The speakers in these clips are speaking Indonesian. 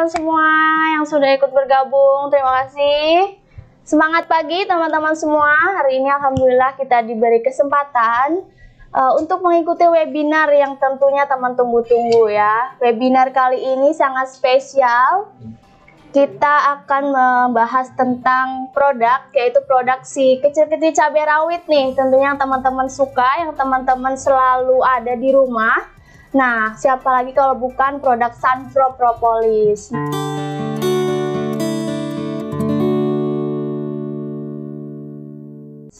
teman-teman semua yang sudah ikut bergabung. Terima kasih. Semangat pagi teman-teman semua. Hari ini alhamdulillah kita diberi kesempatan untuk mengikuti webinar yang tentunya teman tunggu-tunggu ya. Webinar kali ini sangat spesial. Kita akan membahas tentang produk, yaitu produk si kecil-kecil cabai rawit nih. Tentunya yang teman-teman suka, yang teman-teman selalu ada di rumah. Nah, siapa lagi kalau bukan produk Sunpro Propolis.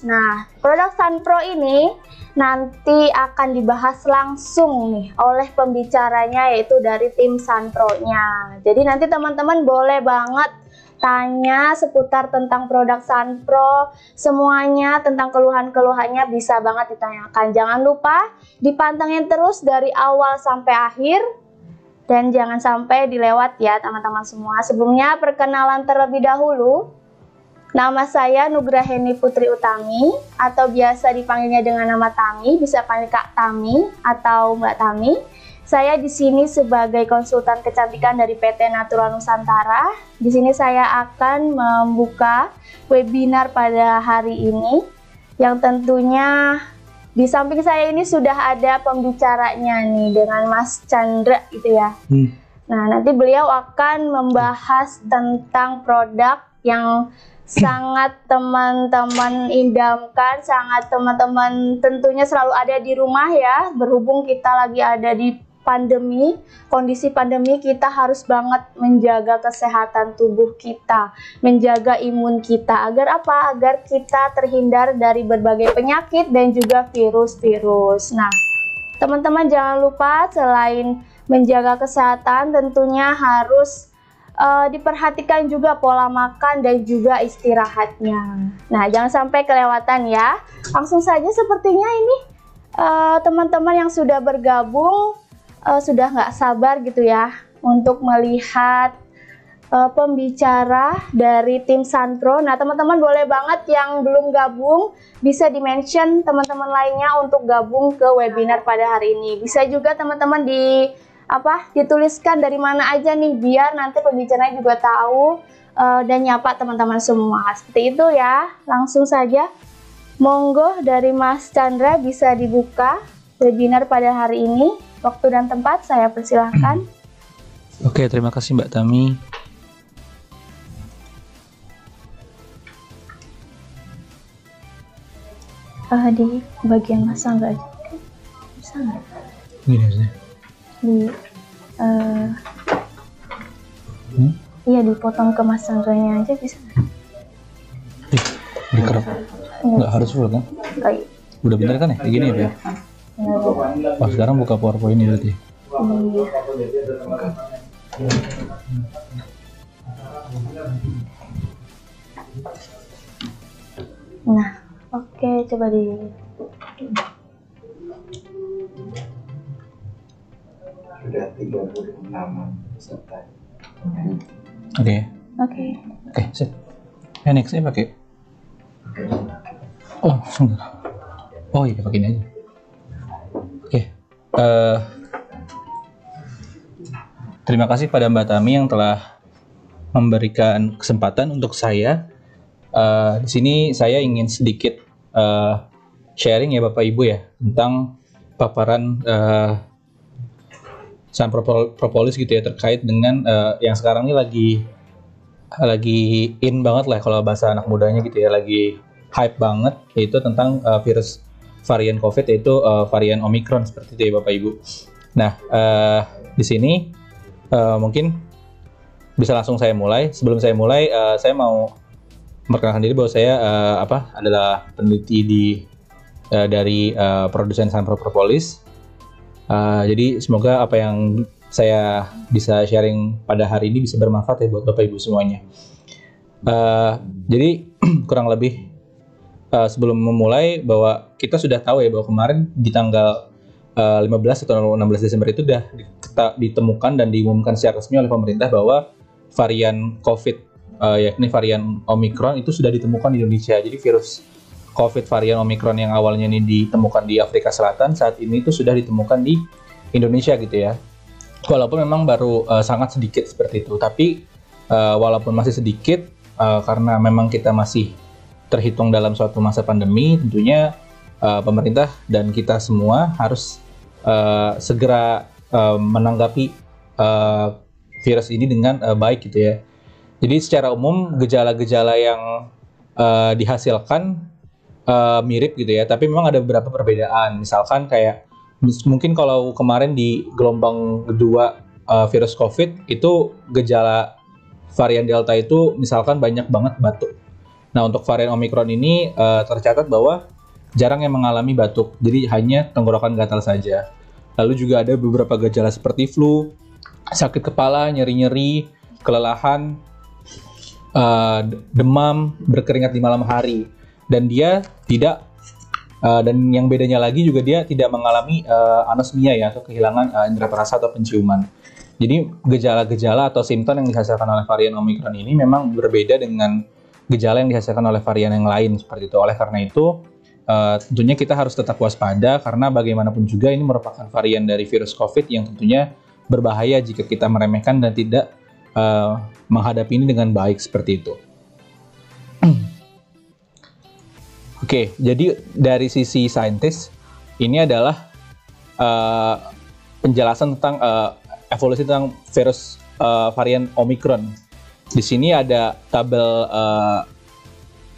Nah, produk Sunpro ini nanti akan dibahas langsung nih oleh pembicaranya, yaitu dari tim Sunpro-nya. Jadi nanti teman-teman boleh banget tanya seputar tentang produk Sunpro, semuanya tentang keluhan-keluhannya bisa banget ditanyakan. Jangan lupa dipantengin terus dari awal sampai akhir dan jangan sampai dilewat ya teman-teman semua. Sebelumnya perkenalan terlebih dahulu. Nama saya Nugraheni Putri Utami atau biasa dipanggilnya dengan nama Tami, bisa panggil Kak Tami atau Mbak Tami. Saya di sini sebagai konsultan kecantikan dari PT Natural Nusantara. Di sini saya akan membuka webinar pada hari ini yang tentunya di samping saya ini sudah ada pembicaranya nih dengan Mas Chandra gitu ya. Nah, nanti beliau akan membahas tentang produk yang sangat teman-teman idamkan, sangat teman-teman tentunya selalu ada di rumah ya. Berhubung kita lagi ada di pandemi, kondisi pandemi, kita harus banget menjaga kesehatan tubuh kita, menjaga imun kita. Agar apa? Agar kita terhindar dari berbagai penyakit dan juga virus-virus. Nah, teman-teman jangan lupa selain menjaga kesehatan tentunya harus diperhatikan juga pola makan dan juga istirahatnya. Nah, jangan sampai kelewatan ya. Langsung saja sepertinya ini teman-teman yang sudah bergabung sudah nggak sabar gitu ya untuk melihat pembicara dari tim Sunpro. Nah, teman-teman boleh banget yang belum gabung bisa di-mention teman-teman lainnya untuk gabung ke webinar pada hari ini. Bisa juga teman-teman dituliskan dari mana aja nih biar nanti pembicaranya juga tahu dan nyapa teman-teman semua. Seperti itu ya. Langsung saja monggo dari Mas Chandra bisa dibuka webinar pada hari ini. Waktu dan tempat saya persilahkan. Oke, terima kasih Mbak Tami. Di bagian Mas Chandra aja. Bisa nggak? Gini aja. Iya, dipotong ke Mas Chandra-nya aja bisa nggak? Dikerap. Nggak harus full kan? Baik. Udah bener kan ya? Kayak gini ya, Pak? Oh, sekarang buka PowerPoint ini berarti. Nah, oke, coba di sudah 36 peserta. Oke, sip. Next saya pakai. Oh, sebentar. Oh iya, pakai ini aja. Oke. Terima kasih pada Mbak Tami yang telah memberikan kesempatan untuk saya. Di sini saya ingin sedikit sharing ya Bapak Ibu ya tentang paparan Sunpro Propolis gitu ya, terkait dengan yang sekarang ini lagi in banget lah kalau bahasa anak mudanya gitu ya, lagi hype banget, yaitu tentang virus varian COVID, yaitu varian Omicron seperti itu ya Bapak Ibu. Nah, di sini mungkin bisa langsung saya mulai. Sebelum saya mulai, saya mau memperkenalkan diri bahwa saya adalah peneliti dari produsen Sunpro Propolis. Jadi semoga apa yang saya bisa sharing pada hari ini bisa bermanfaat ya buat Bapak Ibu semuanya. Jadi kurang lebih sebelum memulai bahwa kita sudah tahu ya bahwa kemarin di tanggal 15 atau 16 Desember itu sudah ditemukan dan diumumkan secara resmi oleh pemerintah bahwa varian COVID yakni varian Omicron itu sudah ditemukan di Indonesia. Jadi virus COVID varian Omicron yang awalnya ini ditemukan di Afrika Selatan, saat ini itu sudah ditemukan di Indonesia gitu ya. walaupun memang baru sangat sedikit seperti itu. Tapi walaupun masih sedikit, karena memang kita masih terhitung dalam suatu masa pandemi, tentunya pemerintah dan kita semua harus segera menanggapi virus ini dengan baik gitu ya. Jadi secara umum gejala-gejala yang dihasilkan mirip gitu ya, tapi memang ada beberapa perbedaan. Misalkan kayak mungkin kalau kemarin di gelombang kedua virus COVID itu gejala varian Delta itu misalkan banyak banget batuk. Nah, untuk varian Omicron ini tercatat bahwa jarang yang mengalami batuk, jadi hanya tenggorokan gatal saja. Lalu juga ada beberapa gejala seperti flu, sakit kepala, nyeri-nyeri, kelelahan, demam, berkeringat di malam hari. Dan dia tidak, dan yang bedanya lagi juga dia tidak mengalami anosmia ya, atau kehilangan indera perasa atau penciuman. Jadi gejala-gejala atau simptom yang dihasilkan oleh varian Omicron ini memang berbeda dengan gejala yang dihasilkan oleh varian yang lain seperti itu. Oleh karena itu, tentunya kita harus tetap waspada karena bagaimanapun juga ini merupakan varian dari virus COVID yang tentunya berbahaya jika kita meremehkan dan tidak menghadapi ini dengan baik seperti itu. Oke, jadi dari sisi saintis ini adalah penjelasan tentang evolusi tentang virus varian Omicron. Di sini ada tabel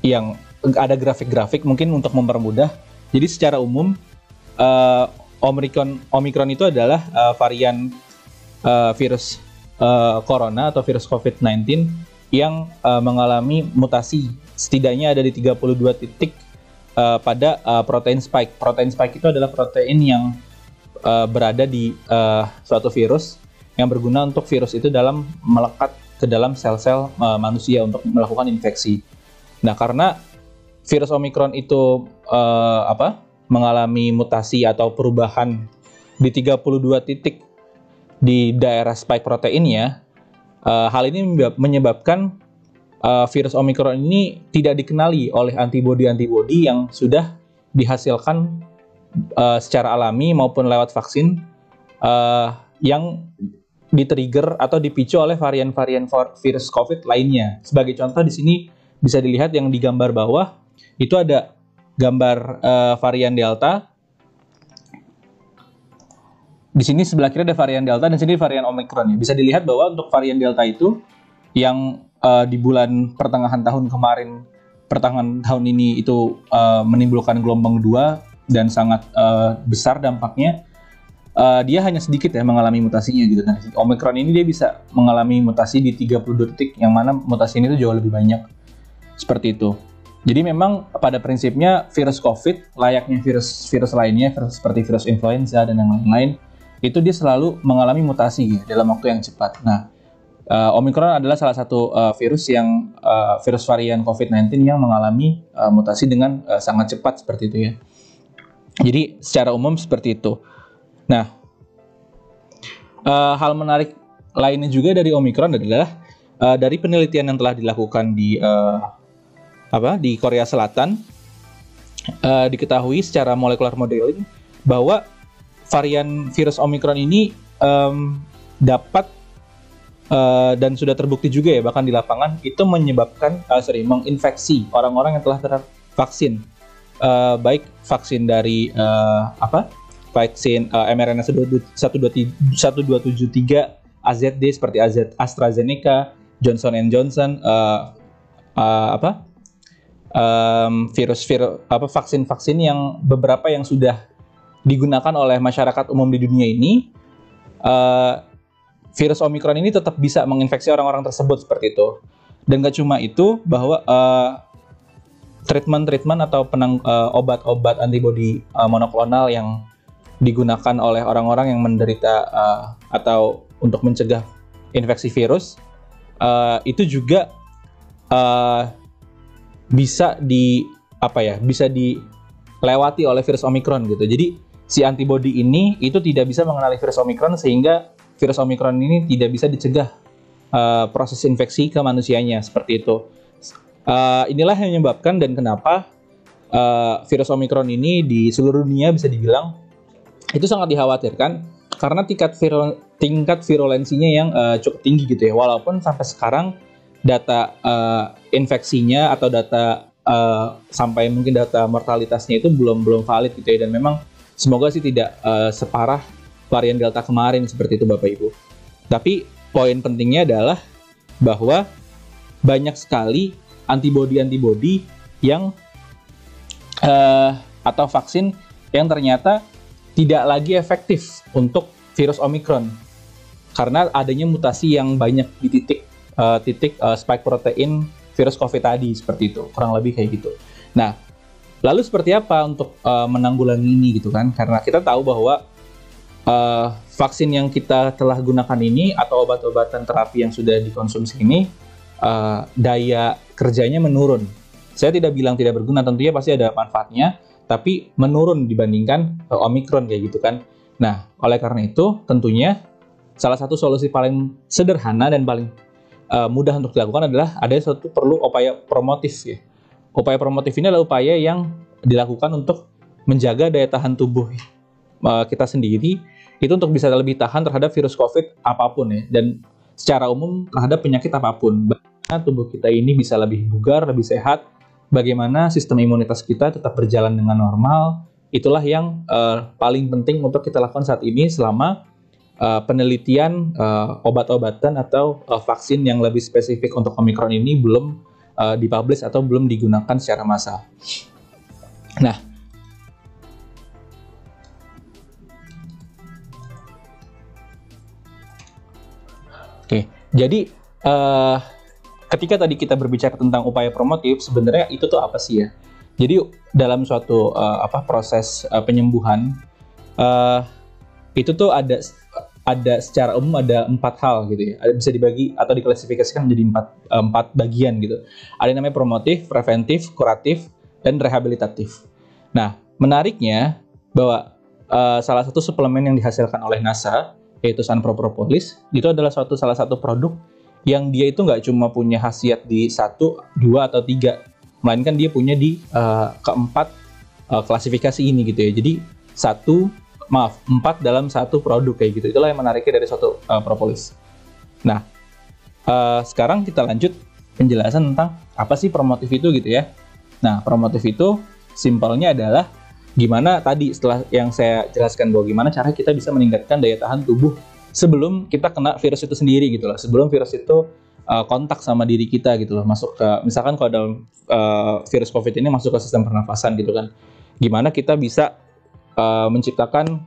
yang ada grafik-grafik mungkin untuk mempermudah. Jadi secara umum Omicron itu adalah varian virus corona atau virus COVID-19 yang mengalami mutasi. Setidaknya ada di 32 titik pada protein spike. Protein spike itu adalah protein yang berada di suatu virus yang berguna untuk virus itu dalam melekat ke dalam sel-sel manusia untuk melakukan infeksi. Nah, karena virus Omicron itu mengalami mutasi atau perubahan di 32 titik di daerah spike proteinnya, hal ini menyebabkan virus Omicron ini tidak dikenali oleh antibodi-antibodi yang sudah dihasilkan secara alami maupun lewat vaksin yang di-trigger atau dipicu oleh varian-varian virus COVID lainnya. Sebagai contoh di sini bisa dilihat yang di gambar bawah itu ada gambar varian Delta. Di sini sebelah kiri ada varian Delta dan sini varian Omicron. Bisa dilihat bahwa untuk varian Delta itu yang di bulan pertengahan tahun kemarin, pertengahan tahun ini itu menimbulkan gelombang 2 dan sangat besar dampaknya. Dia hanya sedikit ya mengalami mutasinya gitu. Nah, Omicron ini dia bisa mengalami mutasi di 32 titik yang mana mutasi ini tuh jauh lebih banyak. Seperti itu. Jadi memang pada prinsipnya virus COVID layaknya virus lainnya, seperti virus influenza dan yang lain-lain, itu dia selalu mengalami mutasi dalam waktu yang cepat. Nah, Omicron adalah salah satu virus varian COVID-19 yang mengalami mutasi dengan sangat cepat seperti itu ya. Jadi secara umum seperti itu. Nah, hal menarik lainnya juga dari Omicron adalah dari penelitian yang telah dilakukan di Korea Selatan, diketahui secara molecular modeling bahwa varian virus Omicron ini dapat dan sudah terbukti juga ya bahkan di lapangan itu menyebabkan menginfeksi orang-orang yang telah tervaksin, baik vaksin dari vaksin mRNA 1273 AZD seperti AstraZeneca, Johnson & Johnson, vaksin-vaksin yang beberapa yang sudah digunakan oleh masyarakat umum di dunia ini, virus Omicron ini tetap bisa menginfeksi orang-orang tersebut seperti itu. Dan gak cuma itu, bahwa treatment atau obat-obat antibodi monoklonal yang digunakan oleh orang-orang yang menderita atau untuk mencegah infeksi virus itu juga bisa dilewati oleh virus Omicron gitu. Jadi si antibodi ini itu tidak bisa mengenali virus Omicron sehingga virus Omicron ini tidak bisa dicegah proses infeksi ke manusianya seperti itu. Inilah yang menyebabkan dan kenapa virus Omicron ini di seluruh dunia bisa dibilang itu sangat dikhawatirkan karena tingkat virulensinya yang cukup tinggi gitu ya. Walaupun sampai sekarang data infeksinya atau data sampai mungkin data mortalitasnya itu belum valid gitu ya. Dan memang semoga sih tidak separah varian Delta kemarin seperti itu Bapak Ibu. Tapi poin pentingnya adalah bahwa banyak sekali antibodi yang atau vaksin yang ternyata tidak lagi efektif untuk virus Omicron karena adanya mutasi yang banyak di titik spike protein virus COVID tadi, seperti itu, kurang lebih kayak gitu. Nah, lalu seperti apa untuk menanggulangi ini gitu kan? Karena kita tahu bahwa vaksin yang kita telah gunakan ini atau obat-obatan terapi yang sudah dikonsumsi ini daya kerjanya menurun. Saya tidak bilang tidak berguna, tentunya pasti ada manfaatnya, tapi menurun dibandingkan Omicron kayak gitu kan. Nah, oleh karena itu tentunya salah satu solusi paling sederhana dan paling mudah untuk dilakukan adalah ada suatu perlu upaya promotif ya. Upaya promotif ini adalah upaya yang dilakukan untuk menjaga daya tahan tubuh kita sendiri itu untuk bisa lebih tahan terhadap virus COVID apapun ya, dan secara umum terhadap penyakit apapun. Bagaimana tubuh kita ini bisa lebih bugar, lebih sehat, bagaimana sistem imunitas kita tetap berjalan dengan normal, itulah yang paling penting untuk kita lakukan saat ini selama penelitian obat-obatan atau vaksin yang lebih spesifik untuk Omicron ini belum dipublish atau belum digunakan secara massal. Nah, oke, jadi ketika tadi kita berbicara tentang upaya promotif, sebenarnya itu tuh apa sih ya? Jadi dalam suatu proses penyembuhan itu tuh ada secara umum ada 4 hal gitu ya. Bisa dibagi atau diklasifikasikan menjadi 4 bagian gitu. Ada yang namanya promotif, preventif, kuratif, dan rehabilitatif. Nah, menariknya bahwa salah satu suplemen yang dihasilkan oleh NASA yaitu Sunpro Propolis itu adalah salah satu produk yang dia itu nggak cuma punya khasiat di 1, 2, atau 3, melainkan dia punya di keempat klasifikasi ini gitu ya. Jadi 4 dalam satu produk kayak gitu. Itulah yang menariknya dari suatu propolis. Nah, sekarang kita lanjut penjelasan tentang apa sih promotif itu gitu ya. Nah, promotif itu simpelnya adalah gimana tadi setelah yang saya jelaskan bahwa gimana cara kita bisa meningkatkan daya tahan tubuh sebelum kita kena virus itu sendiri gitu loh. Sebelum virus itu kontak sama diri kita gitu loh. Masuk ke, misalkan kalau dalam virus COVID ini masuk ke sistem pernafasan gitu kan. Gimana kita bisa menciptakan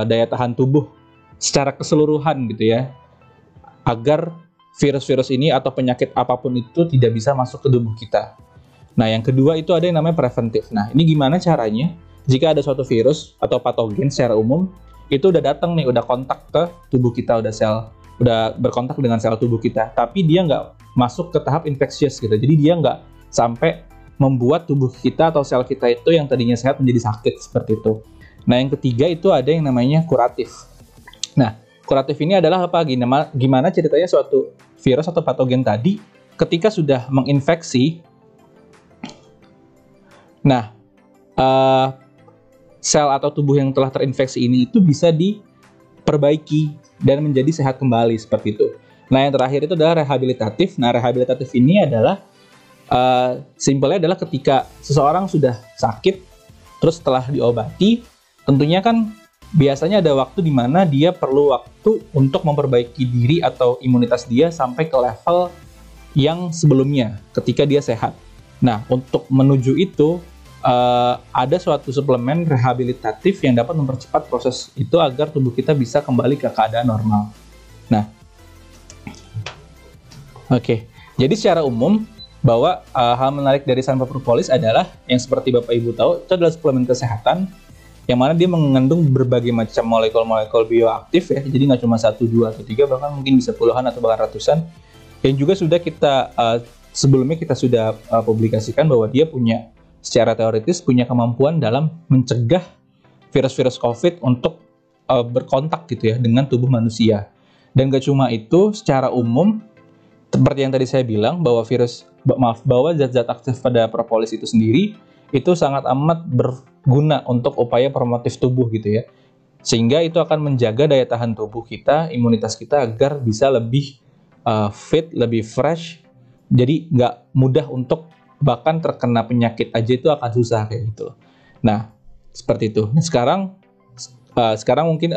daya tahan tubuh secara keseluruhan gitu ya, agar virus-virus ini atau penyakit apapun itu tidak bisa masuk ke tubuh kita. Nah, yang kedua itu ada yang namanya preventif. Nah, ini gimana caranya jika ada suatu virus atau patogen secara umum itu udah datang nih, udah kontak ke tubuh kita, udah berkontak dengan sel tubuh kita, tapi dia nggak masuk ke tahap infeksius gitu. Jadi dia nggak sampai membuat tubuh kita atau sel kita itu yang tadinya sehat menjadi sakit seperti itu. Nah, yang ketiga itu ada yang namanya kuratif. Nah, kuratif ini adalah apa? Gimana ceritanya suatu virus atau patogen tadi ketika sudah menginfeksi, nah sel atau tubuh yang telah terinfeksi ini itu bisa diperbaiki dan menjadi sehat kembali seperti itu. Nah, yang terakhir itu adalah rehabilitatif. Nah, rehabilitatif ini adalah simpelnya adalah ketika seseorang sudah sakit, terus setelah diobati, tentunya kan biasanya ada waktu di mana dia perlu waktu untuk memperbaiki diri atau imunitas dia sampai ke level yang sebelumnya ketika dia sehat. Nah, untuk menuju itu ada suatu suplemen rehabilitatif yang dapat mempercepat proses itu agar tubuh kita bisa kembali ke keadaan normal. Nah, oke. Jadi secara umum bahwa hal menarik dari Sunpro Propolis adalah yang seperti Bapak Ibu tahu, itu adalah suplemen kesehatan yang mana dia mengandung berbagai macam molekul-molekul bioaktif ya. Jadi nggak cuma 1, 2, atau 3, bahkan mungkin bisa puluhan atau bahkan ratusan. Yang juga sudah kita sebelumnya kita sudah publikasikan bahwa dia punya secara teoritis punya kemampuan dalam mencegah virus-virus COVID untuk berkontak gitu ya dengan tubuh manusia. Dan gak cuma itu, secara umum seperti yang tadi saya bilang bahwa bahwa zat-zat aktif pada propolis itu sendiri itu sangat amat berguna untuk upaya promotif tubuh gitu ya. Sehingga itu akan menjaga daya tahan tubuh kita, imunitas kita agar bisa lebih fit, lebih fresh. Jadi nggak mudah untuk bahkan terkena penyakit aja itu akan susah kayak gitu. Nah, seperti itu. Nah, sekarang mungkin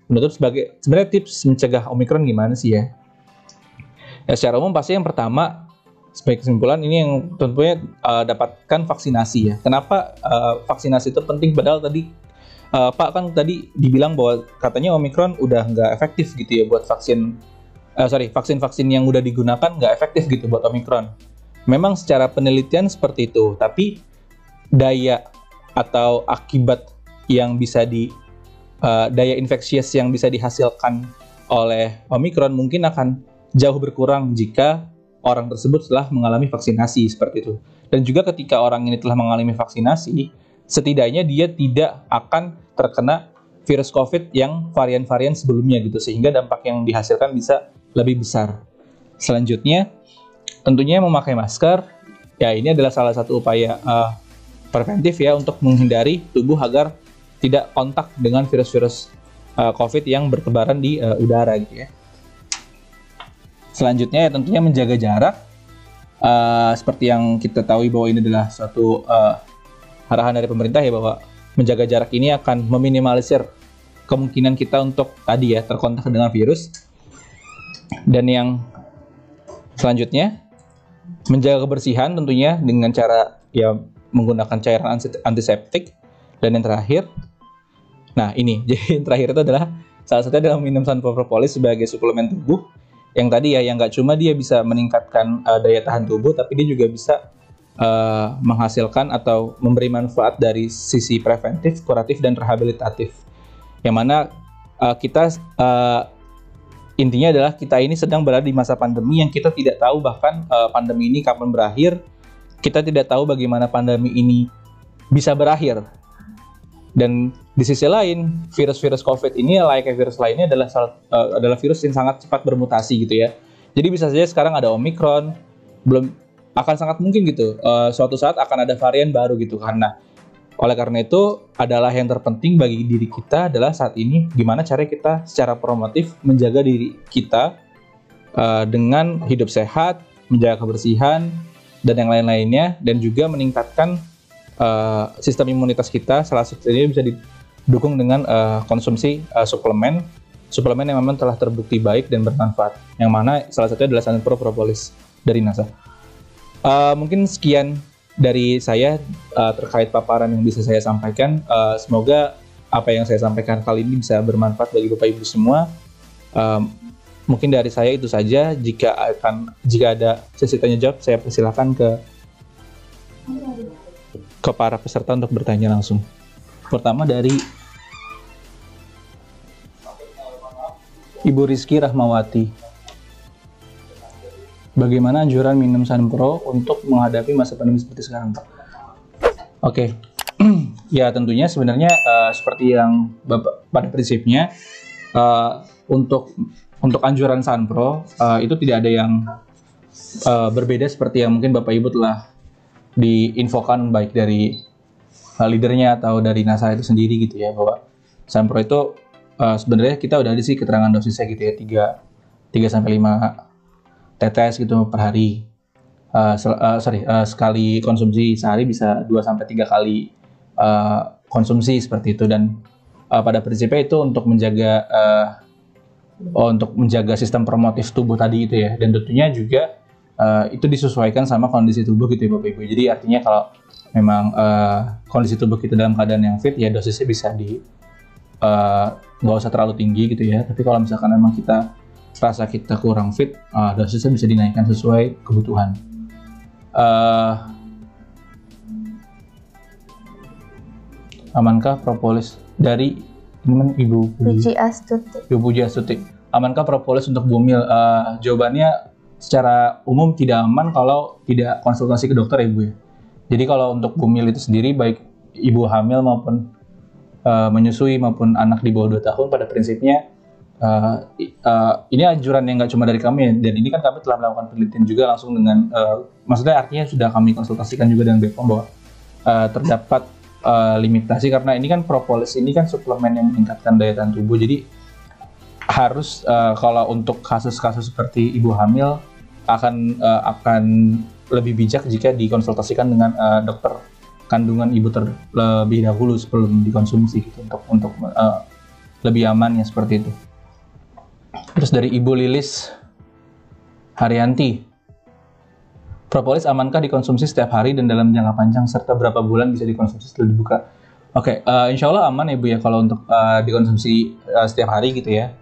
menutup sebagai sebenarnya tips mencegah Omikron gimana sih ya? Ya secara umum pasti yang pertama sebagai kesimpulan ini yang tentunya dapatkan vaksinasi ya. Kenapa vaksinasi itu penting? Padahal tadi Pak kan tadi dibilang bahwa katanya Omikron udah nggak efektif gitu ya buat vaksin-vaksin yang udah digunakan nggak efektif gitu buat Omikron. Memang secara penelitian seperti itu, tapi daya atau akibat yang bisa daya infeksius yang bisa dihasilkan oleh Omikron mungkin akan jauh berkurang jika orang tersebut telah mengalami vaksinasi seperti itu. Dan juga ketika orang ini telah mengalami vaksinasi, setidaknya dia tidak akan terkena virus COVID yang varian-varian sebelumnya gitu, sehingga dampak yang dihasilkan bisa lebih besar. Selanjutnya, tentunya memakai masker. Ya, ini adalah salah satu upaya preventif ya untuk menghindari tubuh agar tidak kontak dengan virus-virus COVID yang bertebaran di udara gitu ya. Selanjutnya ya tentunya menjaga jarak. Seperti yang kita tahu bahwa ini adalah suatu arahan dari pemerintah ya, bahwa menjaga jarak ini akan meminimalisir kemungkinan kita untuk tadi ya terkontak dengan virus. Dan yang selanjutnya menjaga kebersihan tentunya dengan cara ya menggunakan cairan antiseptik. Dan yang terakhir, nah ini, jadi yang terakhir itu adalah salah satunya adalah minum Sunpro Propolis sebagai suplemen tubuh. Yang tadi ya, yang nggak cuma dia bisa meningkatkan daya tahan tubuh, tapi dia juga bisa menghasilkan atau memberi manfaat dari sisi preventif, kuratif, dan rehabilitatif. Yang mana intinya adalah kita ini sedang berada di masa pandemi yang kita tidak tahu bahkan pandemi ini kapan berakhir. Kita tidak tahu bagaimana pandemi ini bisa berakhir. Dan di sisi lain, virus-virus COVID ini layaknya virus lainnya adalah virus yang sangat cepat bermutasi gitu ya. Jadi bisa saja sekarang ada Omikron, akan sangat mungkin gitu suatu saat akan ada varian baru gitu. Oleh karena itu adalah yang terpenting bagi diri kita adalah saat ini gimana cara kita secara promotif menjaga diri kita dengan hidup sehat, menjaga kebersihan dan yang lain-lainnya, dan juga meningkatkan sistem imunitas kita. Salah satunya bisa didukung dengan konsumsi suplemen yang memang telah terbukti baik dan bermanfaat, yang mana salah satunya adalah Sunpro Propolis dari NASA. Mungkin sekian dari saya terkait paparan yang bisa saya sampaikan. Semoga apa yang saya sampaikan kali ini bisa bermanfaat bagi Bapak Ibu semua. Mungkin dari saya itu saja. Jika ada sesi tanya jawab, saya persilakan ke para peserta untuk bertanya langsung. Pertama dari Ibu Rizky Rahmawati. Bagaimana anjuran minum Sunpro untuk menghadapi masa pandemi seperti sekarang, Pak? Oke. Ya tentunya sebenarnya seperti yang pada prinsipnya untuk anjuran Sunpro itu tidak ada yang berbeda seperti yang mungkin Bapak Ibu telah diinfokan baik dari leadernya atau dari NASA itu sendiri gitu ya, bahwa Sunpro itu sebenarnya kita udah ada sih keterangan dosisnya gitu ya, 3-5 tetes gitu per hari. Sekali konsumsi sehari bisa 2-3 kali konsumsi seperti itu. Dan pada prinsipnya itu untuk menjaga sistem promotif tubuh tadi itu ya, dan tentunya juga itu disesuaikan sama kondisi tubuh gitu ya Bapak Ibu. Jadi artinya kalau memang kondisi tubuh kita dalam keadaan yang fit ya dosisnya bisa nggak usah terlalu tinggi gitu ya. Tapi kalau misalkan memang kita rasa kita kurang fit, dosisnya bisa dinaikkan sesuai kebutuhan. Amankah propolis dari Ibu Puji Astuti? Amankah propolis untuk bumil? Jawabannya secara umum tidak aman kalau tidak konsultasi ke dokter ya Bu ya. Jadi kalau untuk bumil itu sendiri, baik ibu hamil maupun menyusui maupun anak di bawah 2 tahun, pada prinsipnya ini anjuran yang nggak cuma dari kami ya, dan ini kan kami telah melakukan penelitian juga langsung dengan maksudnya artinya sudah kami konsultasikan juga dengan BPOM bahwa terdapat limitasi karena ini kan propolis ini kan suplemen yang meningkatkan daya tahan tubuh. Jadi harus kalau untuk kasus-kasus seperti ibu hamil akan lebih bijak jika dikonsultasikan dengan dokter kandungan ibu terlebih dahulu sebelum dikonsumsi gitu, untuk lebih aman ya seperti itu. Terus dari Ibu Lilis Haryanti, propolis amankah dikonsumsi setiap hari dan dalam jangka panjang, serta berapa bulan bisa dikonsumsi setelah dibuka? Oke, insya Allah aman ya Bu ya kalau untuk dikonsumsi setiap hari gitu ya.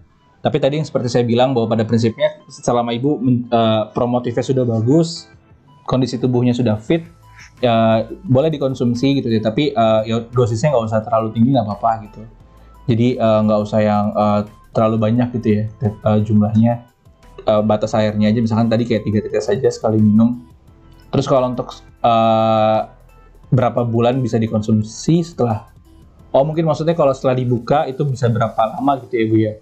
Tapi tadi yang seperti saya bilang bahwa pada prinsipnya selama Ibu promotifnya sudah bagus, kondisi tubuhnya sudah fit, ya boleh dikonsumsi gitu ya. Tapi ya dosisnya nggak usah terlalu tinggi, nggak apa-apa gitu. Jadi nggak usah yang terlalu banyak gitu ya jumlahnya. Batas airnya aja misalkan tadi kayak 3 tetes saja sekali minum. Terus kalau untuk berapa bulan bisa dikonsumsi setelah, mungkin maksudnya kalau setelah dibuka itu bisa berapa lama gitu ya Bu ya.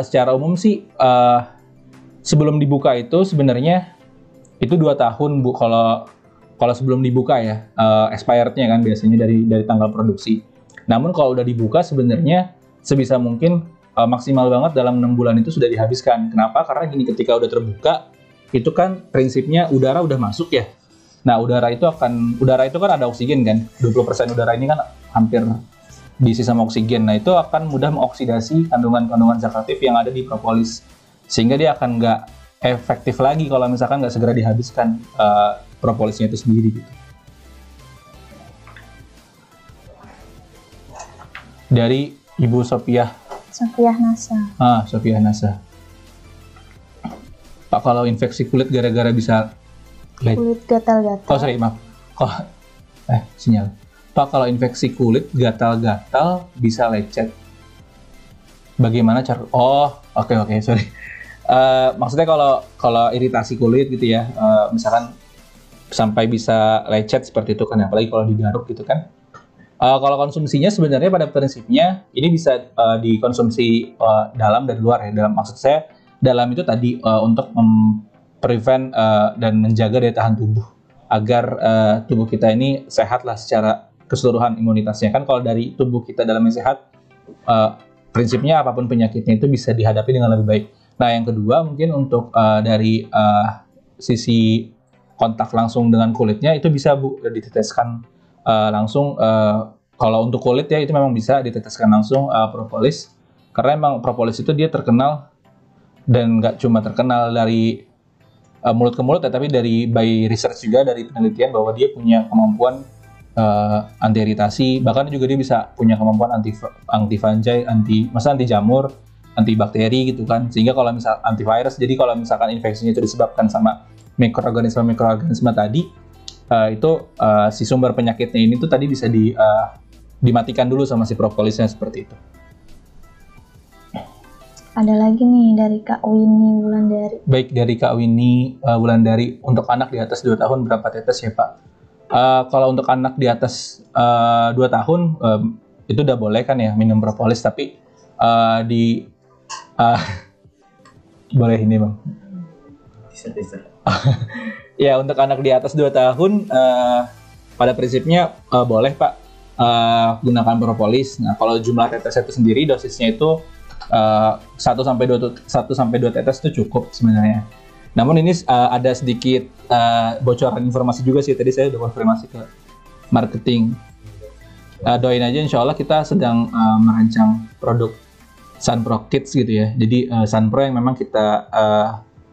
Secara umum sih sebelum dibuka itu sebenarnya itu 2 tahun Bu, kalau sebelum dibuka ya, expirednya kan biasanya dari tanggal produksi. Namun kalau udah dibuka sebenarnya sebisa mungkin maksimal banget dalam 6 bulan itu sudah dihabiskan. Kenapa? Karena gini, ketika udah terbuka itu kan prinsipnya udara udah masuk ya. Nah udara itu kan ada oksigen kan, 20% udara ini kan hampir diisi sama oksigen. Nah itu akan mudah mengoksidasi kandungan-kandungan zat aktif yang ada di propolis, sehingga dia akan nggak efektif lagi kalau misalkan nggak segera dihabiskan propolisnya itu sendiri gitu. Dari Ibu Sophia Nasa. Sophia Nasa. Pak, kalau infeksi kulit gara-gara bisa Kulit gatal-gatal. Maaf. Sinyal. Pak, kalau infeksi kulit gatal-gatal bisa lecet. Bagaimana cara? Oke, sorry. Maksudnya kalau iritasi kulit gitu ya, misalkan sampai bisa lecet seperti itu kan, apalagi kalau digaruk gitu kan. Kalau konsumsinya sebenarnya pada prinsipnya ini bisa dikonsumsi dalam dan luar ya. Maksud saya dalam itu tadi untuk prevent dan menjaga daya tahan tubuh agar tubuh kita ini sehat lah secara keseluruhan imunitasnya. Kan kalau dari tubuh kita dalamnya sehat, prinsipnya apapun penyakitnya itu bisa dihadapi dengan lebih baik. Nah yang kedua mungkin untuk dari sisi kontak langsung dengan kulitnya itu bisa Bu diteteskan langsung. Kalau untuk kulit ya itu memang bisa diteteskan langsung propolis, karena memang propolis itu dia terkenal, dan nggak cuma terkenal dari mulut ke mulut ya, tapi by research juga, dari penelitian bahwa dia punya kemampuan anti iritasi, bahkan juga dia bisa punya kemampuan anti fungi, anti jamur, anti bakteri gitu kan, sehingga kalau misal antivirus, jadi kalau misalkan infeksinya itu disebabkan sama mikroorganisme tadi, itu si sumber penyakitnya ini tuh tadi bisa dimatikan dulu sama si propolisnya seperti itu. Ada lagi nih dari Kak Winnie Wulandari. Baik, dari Kak Winnie Wulandari, untuk anak di atas 2 tahun berapa tetes ya Pak? Kalau untuk anak di atas 2 tahun itu udah boleh kan ya minum propolis, tapi boleh ini Bang? Bisa. Ya untuk anak di atas 2 tahun pada prinsipnya boleh Pak gunakan propolis. Nah kalau jumlah tetes itu sendiri dosisnya itu 1 sampai 2 tetes itu cukup sebenarnya. Namun ini ada sedikit bocoran informasi juga sih, tadi saya udah konfirmasi ke marketing. Doain aja, insya Allah kita sedang merancang produk Sunpro Kids gitu ya. Jadi Sunpro yang memang kita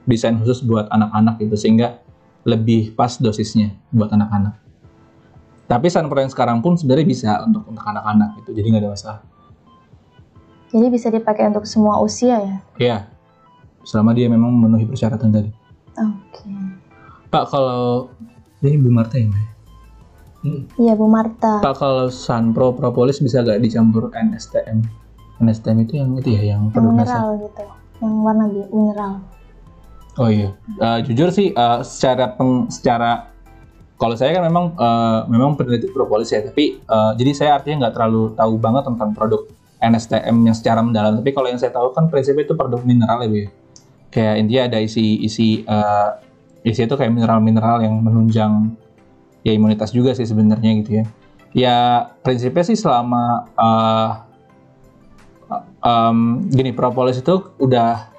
desain khusus buat anak-anak gitu, sehingga lebih pas dosisnya buat anak-anak. Tapi Sunpro yang sekarang pun sebenarnya bisa untuk anak-anak gitu, jadi nggak ada masalah. Jadi bisa dipakai untuk semua usia ya? Iya, selama dia memang memenuhi persyaratan tadi. Oke. Pak, kalau ini Bu Marta ya? Iya Bu Marta. Pak, kalau Sunpro propolis bisa nggak dicampur NSTM? NSTM itu yang itu ya, yang produk mineral gitu, yang warna mineral. Oh iya, jujur sih secara kalau saya kan memang peneliti propolis ya, tapi jadi saya artinya nggak terlalu tahu banget tentang produk NSTM yang secara mendalam. Tapi kalau yang saya tahu kan prinsipnya itu produk mineral ya Bu ya. Kayak intinya ada isi itu kayak mineral-mineral yang menunjang ya imunitas juga sih sebenarnya gitu ya. Ya prinsipnya sih selama gini, propolis itu udah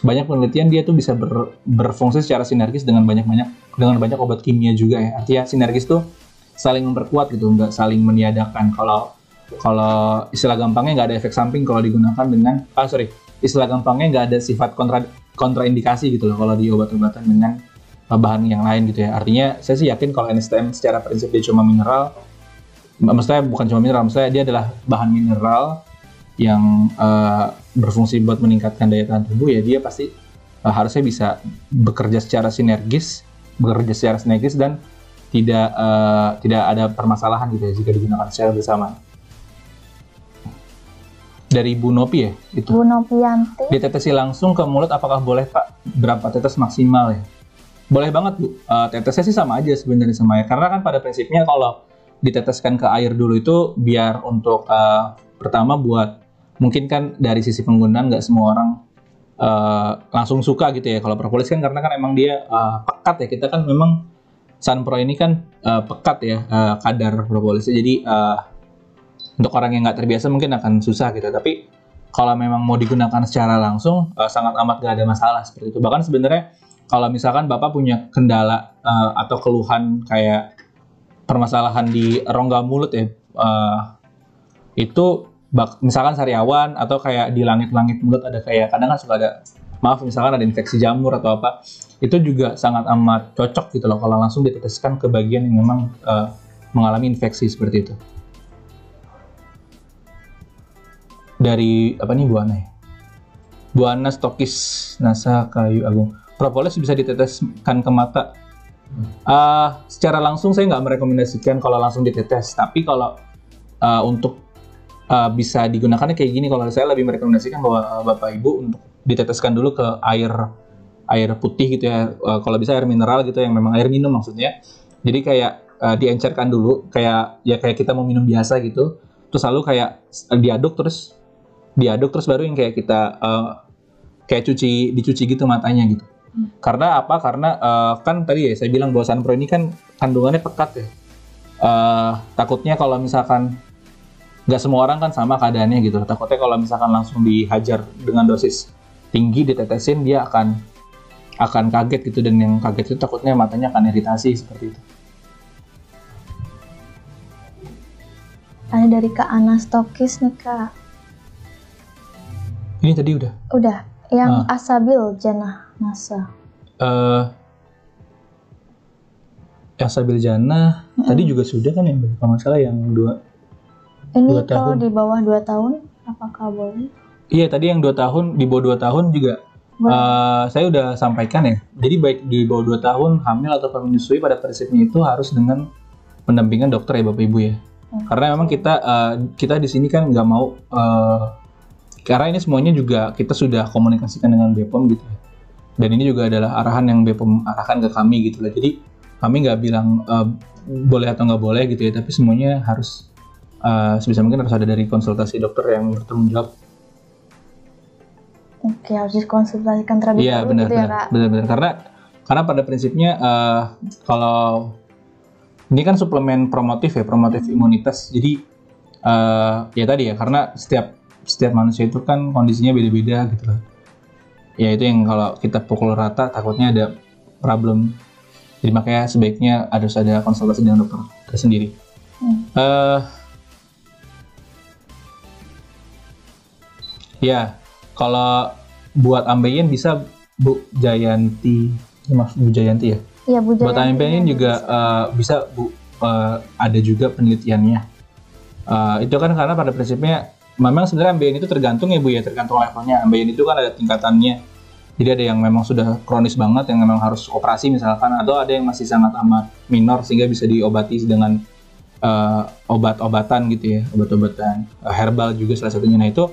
banyak penelitian dia tuh bisa berfungsi secara sinergis dengan banyak obat kimia juga ya. Artinya sinergis tuh saling memperkuat gitu, nggak saling meniadakan. Kalau istilah gampangnya nggak ada efek samping kalau digunakan dengan istilah gampangnya nggak ada sifat kontraindikasi gitu loh kalau di obat-obatan dengan bahan yang lain gitu ya. Artinya saya sih yakin kalau NSTM secara prinsip dia cuma mineral, maksudnya bukan cuma mineral, maksudnya dia adalah bahan mineral yang berfungsi buat meningkatkan daya tahan tubuh, ya dia pasti harusnya bisa bekerja secara sinergis dan tidak ada permasalahan gitu ya jika digunakan secara bersama. Dari Bu Nopi ya itu. Bu Nopianti. Ditetesi langsung ke mulut apakah boleh Pak? Berapa tetes maksimal ya? Boleh banget Bu. Tetesnya sih sama aja sebenarnya sama air, karena kan pada prinsipnya kalau diteteskan ke air dulu itu biar untuk pertama buat, mungkin kan dari sisi penggunaan nggak semua orang langsung suka gitu ya kalau propolis kan, karena kan emang dia pekat ya. Kita kan memang Sunpro ini kan pekat ya kadar propolisnya, jadi untuk orang yang nggak terbiasa mungkin akan susah gitu. Tapi kalau memang mau digunakan secara langsung sangat amat nggak ada masalah seperti itu. Bahkan sebenarnya kalau misalkan Bapak punya kendala atau keluhan kayak permasalahan di rongga mulut ya, itu misalkan sariawan atau kayak di langit-langit mulut ada kayak kadang kan suka ada, maaf misalkan ada infeksi jamur atau apa, itu juga sangat amat cocok gitu loh kalau langsung diteteskan ke bagian yang memang mengalami infeksi seperti itu. Dari apa nih Bu Ana ya? Bu Ana Stokis Nasa Kayu Agung. Propolis bisa diteteskan ke mata. Secara langsung saya nggak merekomendasikan kalau langsung ditetes, tapi kalau untuk bisa digunakannya kayak gini, kalau saya lebih merekomendasikan bahwa Bapak Ibu untuk diteteskan dulu ke air putih gitu ya, kalau bisa air mineral gitu yang memang air minum maksudnya. Jadi kayak diencerkan dulu kayak kita mau minum biasa gitu, terus lalu kayak diaduk terus baru yang kayak kita kayak dicuci gitu matanya gitu. Karena apa? Karena kan tadi ya saya bilang bahwa Sunpro ini kan kandungannya pekat ya. Takutnya kalau misalkan nggak semua orang kan sama keadaannya gitu. Takutnya kalau misalkan langsung dihajar dengan dosis tinggi ditetesin, dia akan kaget gitu, dan yang kaget itu takutnya matanya akan iritasi seperti itu. Ada dari Kak Anastokis nih Kak. Ini tadi udah. Udah. Yang Asabil Jannah Nasa. Yang Asabil Jannah tadi juga sudah kan ya, kalau nggak salah yang 2 Ini 2 kalau tahun. di bawah 2 tahun, apakah boleh? Iya, tadi yang 2 tahun, di bawah 2 tahun juga saya udah sampaikan ya. Jadi baik di bawah 2 tahun, hamil atau menyusui, pada prinsipnya itu harus dengan pendampingan dokter ya Bapak Ibu ya. Karena memang kita di sini kan nggak mau, karena ini semuanya juga kita sudah komunikasikan dengan BPOM gitu ya. Dan ini juga adalah arahan yang BPOM arahkan ke kami gitu lah. Jadi kami nggak bilang boleh atau nggak boleh gitu ya, tapi semuanya harus sebisa mungkin harus ada dari konsultasi dokter yang bertanggung jawab. Oke, harus dikonsultasikan terlebih Iya, dahulu gitu ya Kak. benar. Karena pada prinsipnya kalau ini kan suplemen promotif imunitas. Jadi ya tadi ya, karena setiap manusia itu kan kondisinya beda-beda gitu loh. Ya itu yang kalau kita pukul rata takutnya ada problem. Jadi makanya sebaiknya harus ada konsultasi dengan dokter tersendiri. Ya, kalau buat ambeien bisa Bu Jayanti, maksud Bu Jayanti ya? Iya, Bu Jayanti. Buat ambeien juga bisa Bu, ada juga penelitiannya. Itu kan karena pada prinsipnya memang sebenarnya ambeien itu tergantung ya Bu ya, tergantung levelnya. Ambeien itu kan ada tingkatannya. Jadi ada yang memang sudah kronis banget, yang memang harus operasi misalkan, atau ada yang masih sangat amat minor sehingga bisa diobati dengan obat-obatan gitu ya, obat-obatan herbal juga salah satunya. Nah itu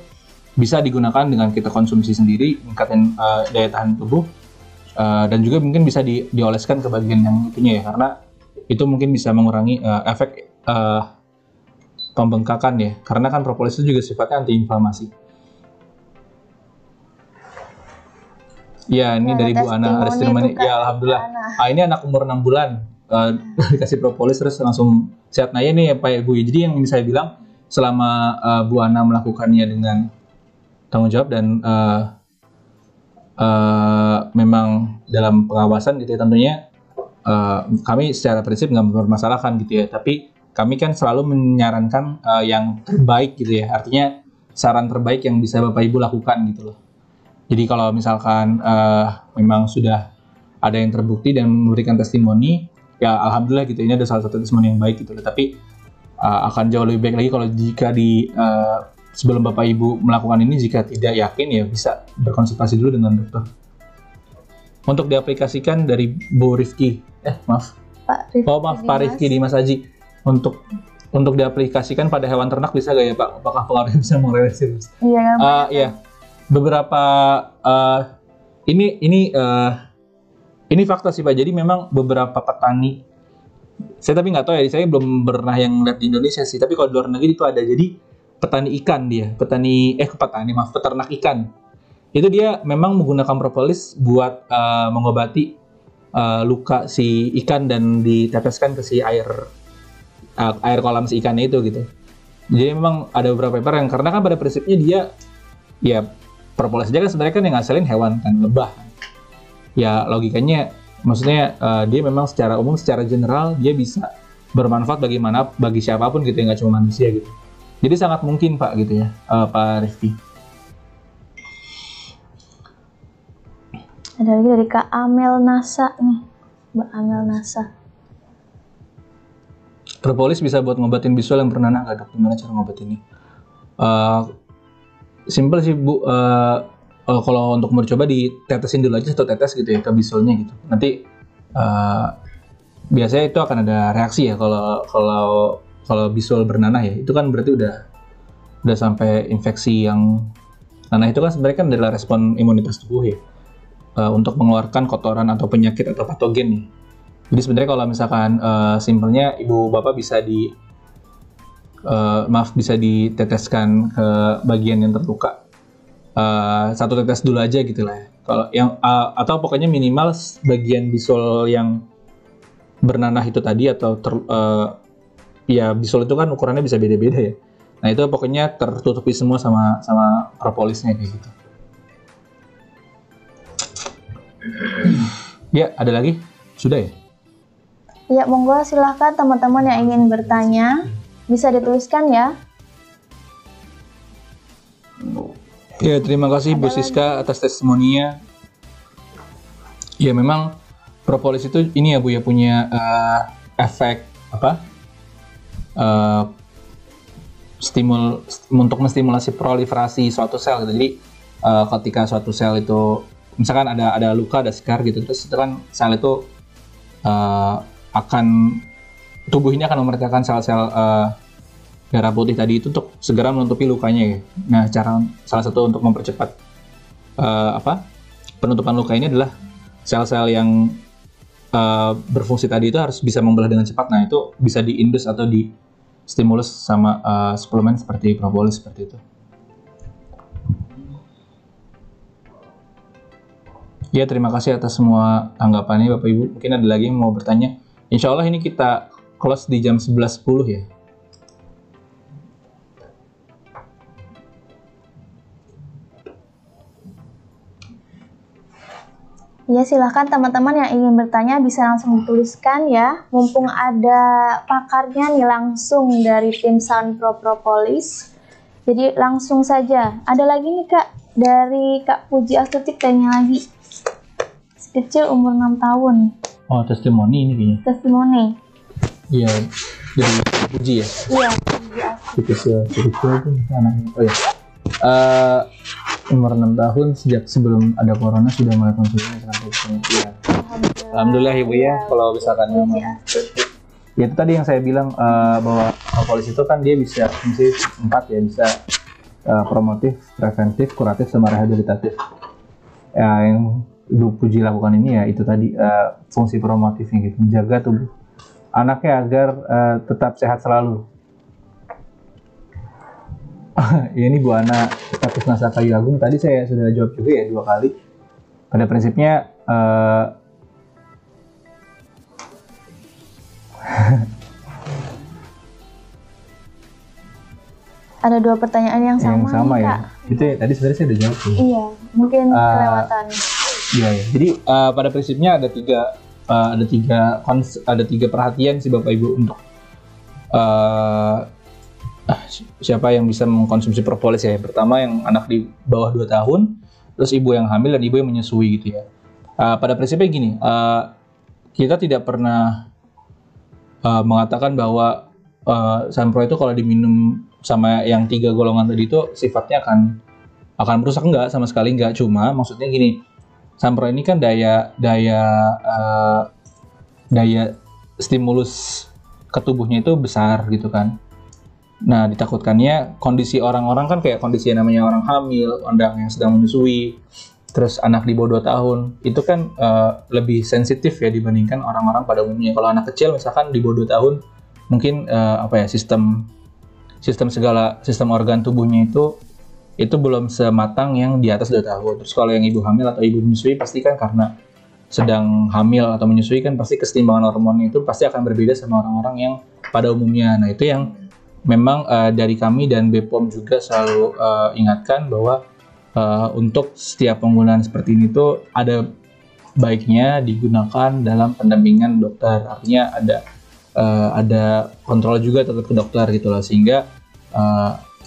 bisa digunakan dengan kita konsumsi sendiri, meningkatkan daya tahan tubuh, dan juga mungkin bisa dioleskan ke bagian yang itunya ya, karena itu mungkin bisa mengurangi efek pembengkakan ya, karena kan propolis itu juga sifatnya antiinflamasi. Ya, ini dari Bu Ana, ada testimoni. Ya, alhamdulillah. Ini anak umur 6 bulan. dikasih propolis terus langsung sehat. Nah ini ya Pak Ibu, jadi yang ini saya bilang selama Bu Ana melakukannya dengan tanggung jawab dan memang dalam pengawasan gitu ya, tentunya kami secara prinsip nggak mempermasalahkan gitu ya, tapi kami kan selalu menyarankan yang terbaik gitu ya, artinya saran terbaik yang bisa Bapak Ibu lakukan gitu loh. Jadi kalau misalkan memang sudah ada yang terbukti dan memberikan testimoni, ya alhamdulillah gitu, ini ada salah satu testimoni yang baik gitu loh. Tapi akan jauh lebih baik lagi kalau jika sebelum Bapak Ibu melakukan ini, jika tidak yakin ya bisa berkonsultasi dulu dengan dokter. Untuk diaplikasikan dari Bu Rifki, Pak Rifki, Pak Rifki Dimas Haji, untuk diaplikasikan pada hewan ternak bisa gak ya Pak? Apakah pengaruhnya bisa mengerealisir? Iya kan? Ya, beberapa ini fakta sih Pak. Jadi memang beberapa petani, saya tapi nggak tahu ya, saya belum pernah yang lihat di Indonesia sih. Tapi kalau di luar negeri itu ada. Jadi petani ikan dia, peternak ikan. Itu dia memang menggunakan propolis buat mengobati luka si ikan dan diteteskan ke si air kolam si ikannya itu gitu. Jadi memang ada beberapa paper yang, karena kan pada prinsipnya dia ya propolis aja kan sebenarnya kan yang ngasilin hewan kan, lebah. Ya logikanya maksudnya dia memang secara umum, secara general dia bisa bermanfaat bagi siapapun gitu ya, nggak cuma manusia gitu. Jadi sangat mungkin Pak gitu ya, Pak Rifki. Ada lagi dari Kak Amel Nasa nih, Mbak Amel Nasa. Propolis bisa buat ngobatin bisul yang bernanah nggak dok? Gimana cara ngobatinnya? Simple sih Bu. Kalau untuk mau coba ditetesin dulu aja 1 tetes gitu ya ke bisulnya gitu. Nanti biasanya itu akan ada reaksi ya kalau bisul bernanah ya. Itu kan berarti udah sampai infeksi yang nanah, itu kan sebenarnya kan adalah respon imunitas tubuh ya, untuk mengeluarkan kotoran atau penyakit atau patogen ya. Jadi sebenarnya kalau misalkan simpelnya ibu bapak bisa bisa diteteskan ke bagian yang terluka, 1 tetes dulu aja gitu lah ya. Kalau yang atau pokoknya minimal bagian bisul yang bernanah itu tadi, atau ya bisul itu kan ukurannya bisa beda-beda ya. Nah itu pokoknya tertutupi semua sama propolisnya kayak gitu. Ya, ada lagi? Sudah ya? Ya, monggo silahkan teman-teman yang ingin bertanya bisa dituliskan ya. Ya, terima kasih Bu Siska atas testimoninya. Ya, memang propolis itu ini ya Bu ya, punya efek untuk menstimulasi proliferasi suatu sel gitu. Jadi ketika suatu sel itu misalkan ada luka, ada scar gitu, terus itu kan sel itu tubuh ini akan memerintahkan sel-sel darah putih tadi itu untuk segera menutupi lukanya ya. Nah, salah satu untuk mempercepat penutupan luka ini adalah sel-sel yang berfungsi tadi itu harus bisa membelah dengan cepat. Nah, itu bisa diindus atau distimulus sama suplemen seperti propolis seperti itu. Ya, terima kasih atas semua tanggapannya Bapak Ibu. Mungkin ada lagi yang mau bertanya. Insya Allah ini kita close di jam 11.10 ya. Ya, silahkan teman-teman yang ingin bertanya bisa langsung dituliskan ya. Mumpung ada pakarnya nih langsung dari tim Sunpro Propolis. Jadi langsung saja. Ada lagi nih Kak, dari Kak Puji Astuti tanya lagi. Kecil umur 6 tahun. Oh, testimoni ini kayaknya. Testimoni. Iya, jadi Puji ya. Iya, Puji Astuti. Kecil itu anaknya. Oh ya. Umur 6 tahun, sejak sebelum ada corona sudah mulai konsumsi sampai ya. Alhamdulillah Ibu ya, kalau misalkan memang. Ya itu tadi yang saya bilang bahwa propolis itu kan dia bisa fungsi 4 ya, bisa promotif, preventif, kuratif, sama rehabilitatif. Ya, yang Ibu Puji lakukan ini ya itu tadi fungsi promotifnya gitu, menjaga tubuh anaknya agar tetap sehat selalu. Ya, ini Bu Ana status Nasa Kayu Agung tadi saya sudah jawab juga ya 2 kali. Pada prinsipnya Ada 2 pertanyaan yang sama, Yang sama nih, ya. Kak. Itu ya, tadi sebenarnya saya udah jawab tuh. Iya, mungkin kelewatan. Iya, ya. Jadi pada prinsipnya ada tiga perhatian sih Bapak Ibu untuk siapa yang bisa mengkonsumsi propolis ya. Pertama yang anak di bawah 2 tahun, terus ibu yang hamil dan ibu yang menyusui gitu ya. Pada prinsipnya gini, kita tidak pernah mengatakan bahwa Sanpro itu kalau diminum sama yang 3 golongan tadi itu sifatnya akan merusak, enggak, sama sekali enggak. Cuma maksudnya gini, Sanpro ini kan daya stimulus ke tubuhnya itu besar gitu kan. Nah, ditakutkannya kondisi orang-orang kan kayak kondisi yang namanya orang hamil, orang yang sedang menyusui, terus anak di bawah 2 tahun, itu kan lebih sensitif ya dibandingkan orang-orang pada umumnya. Kalau anak kecil misalkan di bawah 2 tahun, mungkin sistem organ tubuhnya itu belum sematang yang di atas 2 tahun. Terus kalau yang ibu hamil atau ibu menyusui, pasti kan karena sedang hamil atau menyusui kan pasti kesetimbangan hormonnya itu pasti akan berbeda sama orang-orang yang pada umumnya. Nah, itu yang memang dari kami dan BPOM juga selalu ingatkan bahwa untuk setiap penggunaan seperti ini tuh ada baiknya digunakan dalam pendampingan dokter. Artinya ada kontrol juga tetap ke dokter gitu loh, sehingga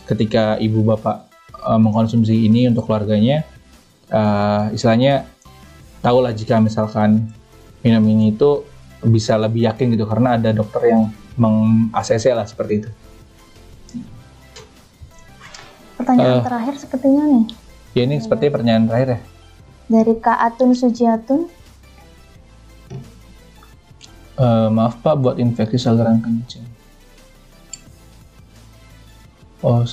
ketika ibu bapak mengkonsumsi ini untuk keluarganya, istilahnya tahulah jika misalkan minum ini itu bisa lebih yakin gitu karena ada dokter yang meng-ACC lah seperti itu. Pertanyaan terakhir sepertinya nih. Ya ini seperti pertanyaan terakhir ya. Dari Kak Atun Sujiatun. Maaf Pak, buat infeksi saluran kencing. Oh,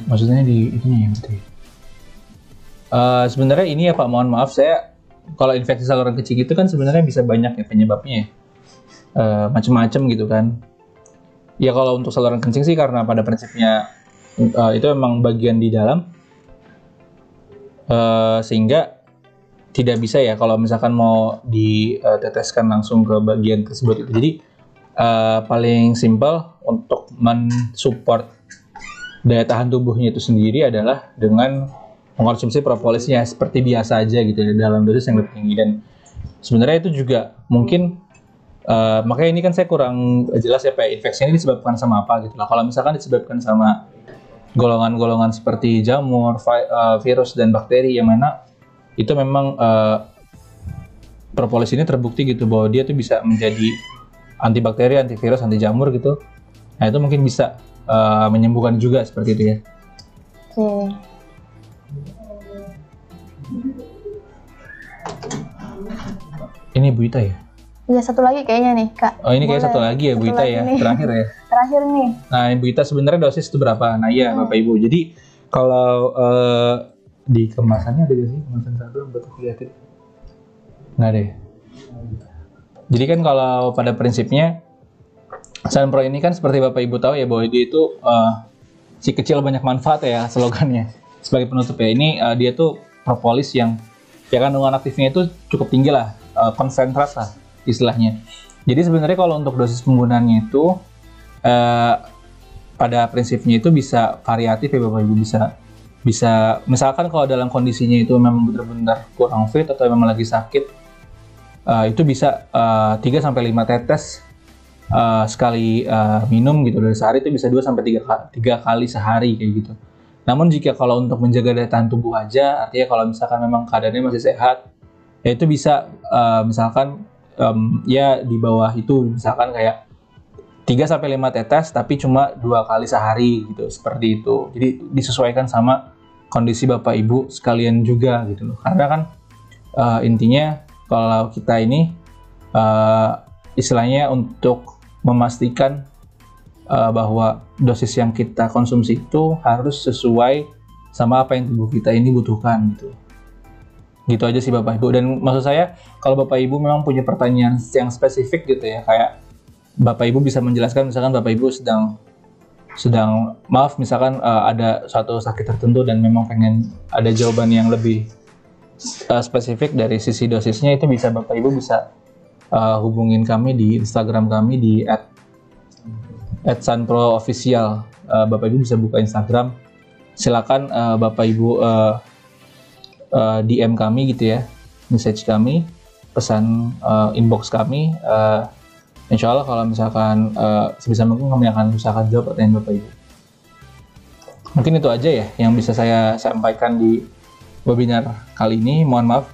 maksudnya di ini ya berarti. Sebenarnya ini ya Pak, mohon maaf, saya kalau infeksi saluran kencing itu kan sebenarnya bisa banyak ya penyebabnya ya. Macam-macam gitu kan. Ya kalau untuk saluran kencing sih karena pada prinsipnya itu memang bagian di dalam, sehingga tidak bisa ya kalau misalkan mau diteteskan langsung ke bagian tersebut itu. Jadi paling simpel untuk mensupport daya tahan tubuhnya itu sendiri adalah dengan mengkonsumsi propolisnya seperti biasa aja gitu ya, dalam dosis yang lebih tinggi. Dan sebenarnya itu juga mungkin makanya ini kan saya kurang jelas ya Pak, infeksi ini disebabkan sama apa gitu lah. Kalau misalkan disebabkan sama golongan-golongan seperti jamur, virus dan bakteri yang mana itu memang propolis ini terbukti gitu bahwa dia tuh bisa menjadi antibakteri, antivirus, anti jamur gitu. Nah itu mungkin bisa menyembuhkan juga seperti itu ya. Oke. Ini Bu Ita ya? Iya, satu lagi kayaknya nih Kak. Oh ini kayak Boleh. satu lagi ya Bu Ita ya, Nih. terakhir ya. Terakhir nih. Nah Bu Ita sebenarnya dosis itu berapa? Nah iya Bapak Ibu, jadi kalau di kemasannya ada gak sih? Kemasan satu buat aku liatin. Nggak ada ya? Jadi kan kalau pada prinsipnya Sanpro ini kan seperti Bapak Ibu tahu ya bahwa dia itu si kecil banyak manfaat ya slogannya. Sebagai penutup ya, ini dia tuh propolis yang ya kandungan aktifnya itu cukup tinggi lah, konsentrat lah istilahnya. Jadi sebenarnya kalau untuk dosis penggunaannya itu pada prinsipnya itu bisa variatif ya Bapak Ibu, bisa misalkan kalau dalam kondisinya itu memang benar-benar kurang fit atau memang lagi sakit, itu bisa 3-5 tetes sekali minum gitu dari sehari, itu bisa 2-3 kali sehari kayak gitu. Namun jika kalau untuk menjaga daya tahan tubuh aja, artinya kalau misalkan memang keadaannya masih sehat, ya itu bisa misalkan ya di bawah itu misalkan kayak 3-5 tetes tapi cuma 2 kali sehari gitu, seperti itu. Jadi disesuaikan sama kondisi Bapak Ibu sekalian juga gitu loh. Karena kan intinya kalau kita ini istilahnya untuk memastikan bahwa dosis yang kita konsumsi itu harus sesuai sama apa yang tubuh kita ini butuhkan gitu. Gitu aja sih Bapak Ibu. Dan maksud saya kalau Bapak Ibu memang punya pertanyaan yang spesifik gitu ya, kayak Bapak Ibu bisa menjelaskan misalkan Bapak Ibu sedang maaf misalkan ada suatu sakit tertentu dan memang pengen ada jawaban yang lebih spesifik dari sisi dosisnya itu bisa Bapak Ibu bisa hubungin kami di Instagram kami di @sanproofficial. Bapak Ibu bisa buka Instagram. Silakan Bapak Ibu DM kami gitu ya, message kami, pesan inbox kami. Insya Allah kalau misalkan sebisa mungkin kami akan usahakan jawab pertanyaan Bapak Ibu. Mungkin itu aja ya yang bisa saya sampaikan di webinar kali ini. Mohon maaf.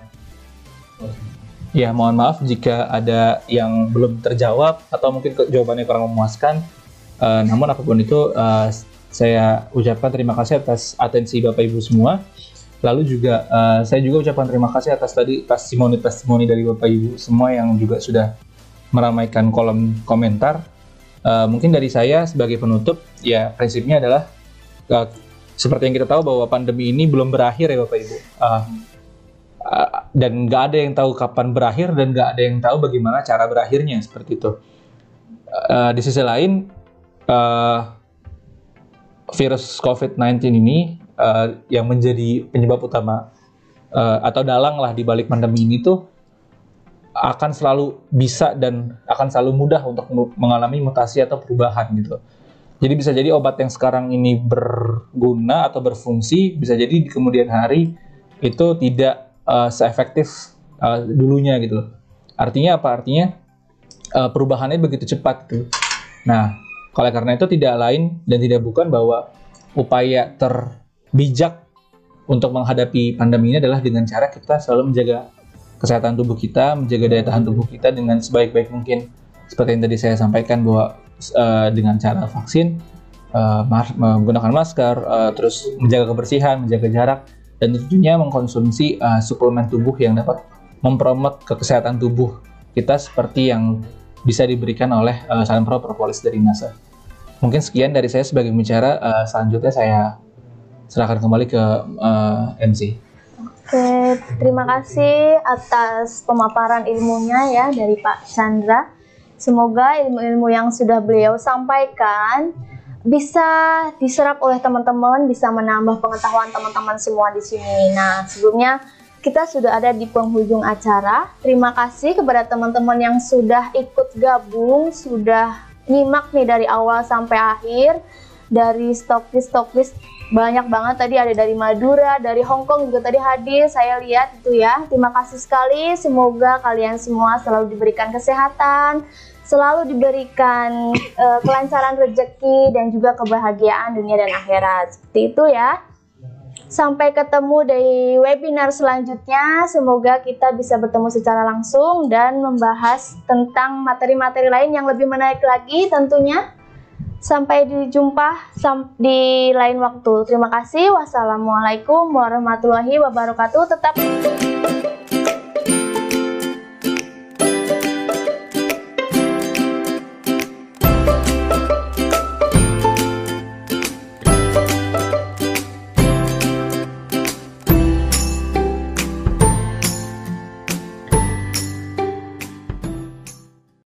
Ya, mohon maaf jika ada yang belum terjawab atau mungkin jawabannya kurang memuaskan. Namun apapun itu, saya ucapkan terima kasih atas atensi Bapak Ibu semua. Lalu juga saya juga ucapkan terima kasih atas tadi testimoni dari Bapak Ibu semua yang juga sudah meramaikan kolom komentar. Mungkin dari saya sebagai penutup, ya prinsipnya adalah seperti yang kita tahu bahwa pandemi ini belum berakhir ya Bapak Ibu. Dan nggak ada yang tahu kapan berakhir dan nggak ada yang tahu bagaimana cara berakhirnya seperti itu. Di sisi lain, virus COVID-19 ini yang menjadi penyebab utama atau dalang lah di balik pandemi ini tuh akan selalu bisa dan akan selalu mudah untuk mengalami mutasi atau perubahan gitu. Jadi bisa jadi obat yang sekarang ini berguna atau berfungsi, bisa jadi di kemudian hari itu tidak seefektif dulunya gitu loh. Artinya apa? Artinya perubahannya begitu cepat gitu. Nah, oleh karena itu tidak lain dan tidak bukan bahwa upaya terbijak untuk menghadapi pandemi ini adalah dengan cara kita selalu menjaga kesehatan tubuh kita, menjaga daya tahan tubuh kita dengan sebaik-baik mungkin. Seperti yang tadi saya sampaikan bahwa dengan cara vaksin, menggunakan masker, terus menjaga kebersihan, menjaga jarak, dan tentunya mengkonsumsi suplemen tubuh yang dapat mempromot kesehatan tubuh kita seperti yang bisa diberikan oleh Sanpro Propolis dari NASA. Mungkin sekian dari saya sebagai pembicara. Selanjutnya saya serahkan kembali ke MC. Oke, terima kasih atas pemaparan ilmunya ya dari Pak Chandra. Semoga ilmu-ilmu yang sudah beliau sampaikan bisa diserap oleh teman-teman, bisa menambah pengetahuan teman-teman semua di sini. Nah, sebelumnya kita sudah ada di penghujung acara. Terima kasih kepada teman-teman yang sudah ikut gabung, sudah nyimak nih dari awal sampai akhir. Dari stocklist banyak banget tadi, ada dari Madura, dari Hong Kong juga tadi hadir, saya lihat itu ya. Terima kasih sekali, semoga kalian semua selalu diberikan kesehatan, selalu diberikan kelancaran rezeki dan juga kebahagiaan dunia dan akhirat. Seperti itu ya. Sampai ketemu di webinar selanjutnya. Semoga kita bisa bertemu secara langsung dan membahas tentang materi-materi lain yang lebih menarik lagi tentunya. Sampai dijumpa di lain waktu. Terima kasih. Wassalamualaikum warahmatullahi wabarakatuh. Tetap